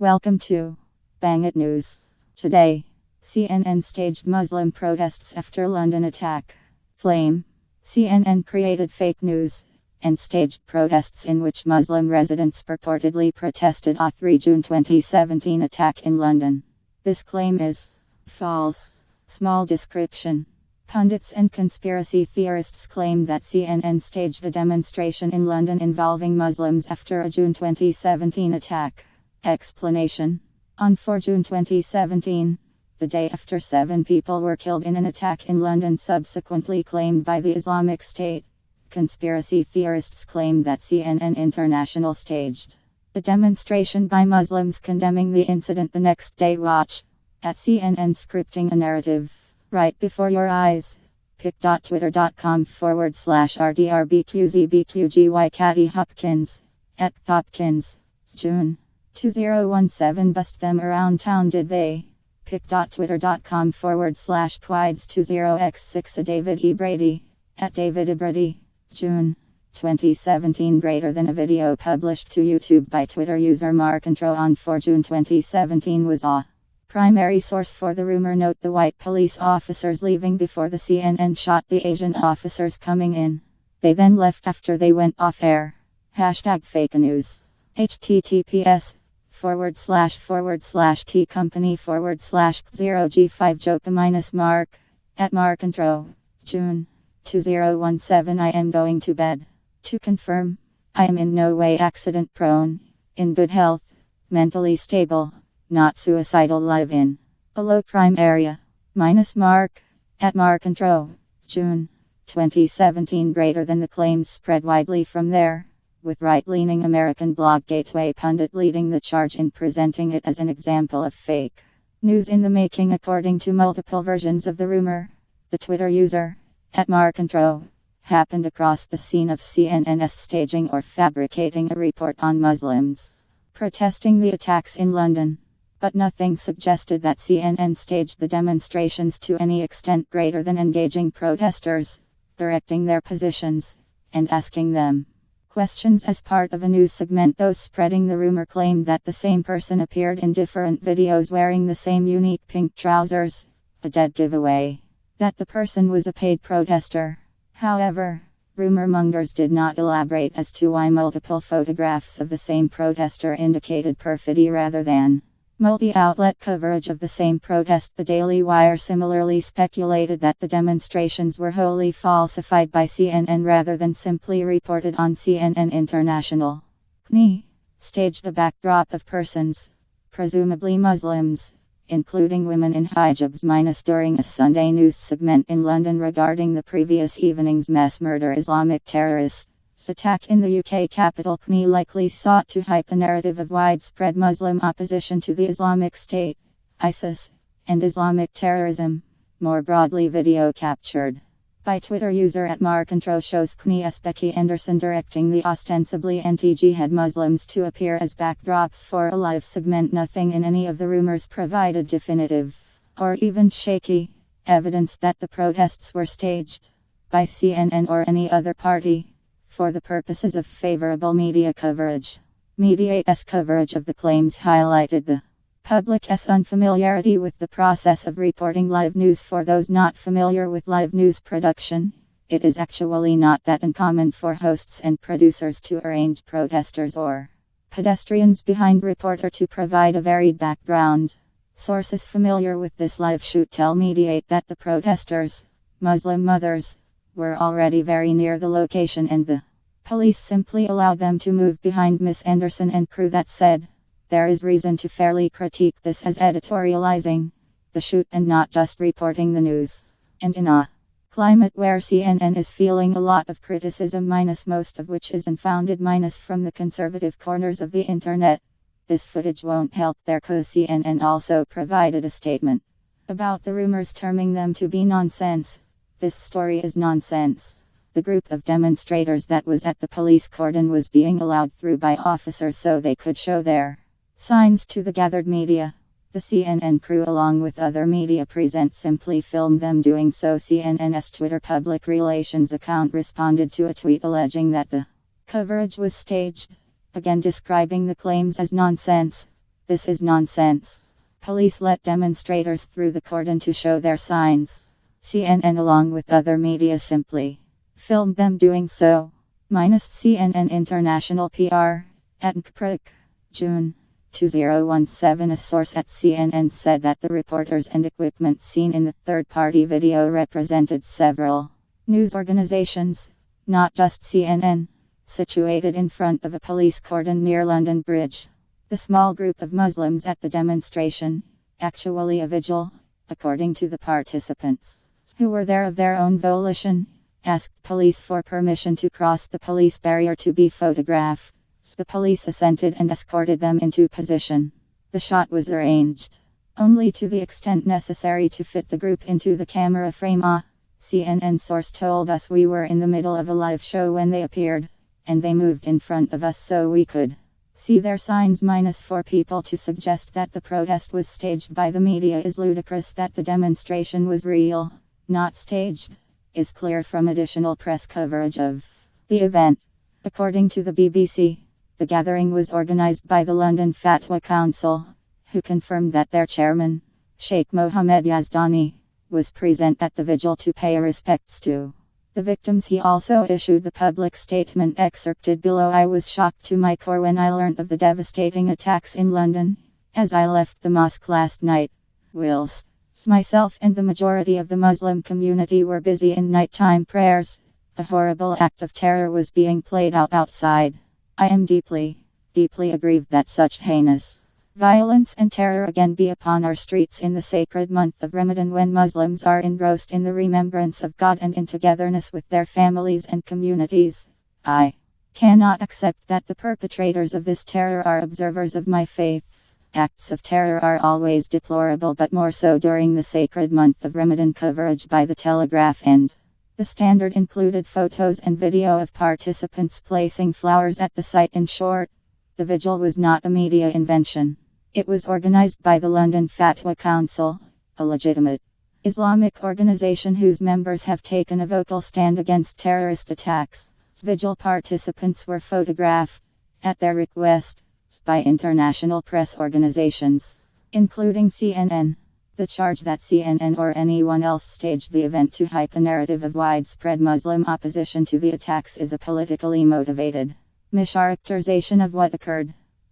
Welcome to Bang It News. Today, CNN staged Muslim protests after London attack. Claim: CNN created fake news and staged protests in which Muslim residents purportedly protested a 3 June 2017 attack in London. This claim is false. Small description. Pundits and conspiracy theorists claim that CNN staged a demonstration in London involving Muslims after a June 2017 attack. Explanation: on 4 June 2017, the day after 7 people were killed in an attack in London subsequently claimed by the Islamic State, conspiracy theorists claim that CNN International staged a demonstration by Muslims condemning the incident the next day. Watch at CNN scripting a narrative right before your eyes. pic.twitter.com/rdrbqzbqgy Catty Hopkins at Hopkins. June 2017. Bust them around town, did they? pic.twitter.com/quides20x6 David E. Brady at David E. Brady. June 2017. Greater than a video published to YouTube by Twitter user Markintro on 4 June 2017 was a primary source for the rumor. Note the white police officers leaving before the CNN shot the Asian officers coming in. They then left after they went off air. #fake news. https://t-company/0g5jopa-mark at Markintro. June 2017. I am going to bed. To confirm, I am in no way accident prone, in good health, mentally stable, not suicidal. Live in a low crime area. Mark at Markintro. June 2017. Greater than the claims spread widely from there, with right-leaning American blog Gateway Pundit leading the charge in presenting it as an example of fake news in the making. According to multiple versions of the rumor, the Twitter user at Markintro happened across the scene of CNN's staging or fabricating a report on Muslims protesting the attacks in London, but nothing suggested that CNN staged the demonstrations to any extent greater than engaging protesters, directing their positions, and asking them questions as part of a news segment. Those spreading the rumor claimed that the same person appeared in different videos wearing the same unique pink trousers, a dead giveaway that the person was a paid protester. However, rumor mongers did not elaborate as to why multiple photographs of the same protester indicated perfidy rather than multi-outlet coverage of the same protest. The Daily Wire similarly speculated that the demonstrations were wholly falsified by CNN rather than simply reported on CNN International. CNI staged a backdrop of persons, presumably Muslims, including women in hijabs during a Sunday news segment in London regarding the previous evening's mass murder Islamic terrorist attack in the UK capital. CNI likely sought to hype a narrative of widespread Muslim opposition to the Islamic State, ISIS, and Islamic terrorism. More broadly, video captured by Twitter user at Markintro shows CNI's Becky Anderson directing the ostensibly anti-jihad Muslims to appear as backdrops for a live segment. Nothing in any of the rumors provided definitive, or even shaky, evidence that the protests were staged by CNN or any other party for the purposes of favorable media coverage. Media's coverage of the claims highlighted the public's unfamiliarity with the process of reporting live news. For those not familiar with live news production, it is actually not that uncommon for hosts and producers to arrange protesters or pedestrians behind reporter to provide a varied background. Sources familiar with this live shoot tell Mediate that the protesters, Muslim mothers, were already very near the location and the police simply allowed them to move behind Miss Anderson and crew. That said, there is reason to fairly critique this as editorializing the shoot and not just reporting the news. And in a climate where CNN is feeling a lot of criticism, most of which is unfounded, from the conservative corners of the internet, this footage won't help there, cause CNN also provided a statement about the rumors, terming them to be nonsense. This story is nonsense. The group of demonstrators that was at the police cordon was being allowed through by officers so they could show their signs to the gathered media. The CNN crew along with other media present simply filmed them doing so. CNN's Twitter public relations account responded to a tweet alleging that the coverage was staged, again describing the claims as nonsense. This is nonsense. Police let demonstrators through the cordon to show their signs. CNN along with other media simply filmed them doing so. CNN International PR. At June 2017, a source at CNN said that the reporters and equipment seen in the third-party video represented several news organizations, not just CNN, situated in front of a police cordon near London Bridge. The small group of Muslims at the demonstration, actually a vigil, according to the participants, who were there of their own volition, asked police for permission to cross the police barrier to be photographed. The police assented and escorted them into position. The shot was arranged only to the extent necessary to fit the group into the camera frame. A CNN source told us we were in the middle of a live show when they appeared, and they moved in front of us so we could see their signs. For people to suggest that the protest was staged by the media is ludicrous. That the demonstration was real, not staged, is clear from additional press coverage of the event. According to the BBC, the gathering was organized by the London Fatwa Council, who confirmed that their chairman, Sheikh Mohammed Yazdani, was present at the vigil to pay respects to the victims. He also issued the public statement excerpted below. I was shocked to my core when I learned of the devastating attacks in London, as I left the mosque last night, whilst myself and the majority of the Muslim community were busy in nighttime prayers. A horrible act of terror was being played out outside. I am deeply aggrieved that such heinous violence and terror again be upon our streets in the sacred month of Ramadan, when Muslims are engrossed in the remembrance of God and in togetherness with their families and communities. I cannot accept that the perpetrators of this terror are observers of my faith. Acts of terror are always deplorable, but more so during the sacred month of Ramadan. Coverage by the Telegraph and the Standard included photos and video of participants placing flowers at the site. In short, the vigil was not a media invention. It was organized by the London Fatwa Council, a legitimate Islamic organization whose members have taken a vocal stand against terrorist attacks. Vigil participants were photographed, at their request, by international press organizations, including CNN. The charge that CNN or anyone else staged the event to hype a narrative of widespread Muslim opposition to the attacks is a politically motivated mischaracterization of what occurred.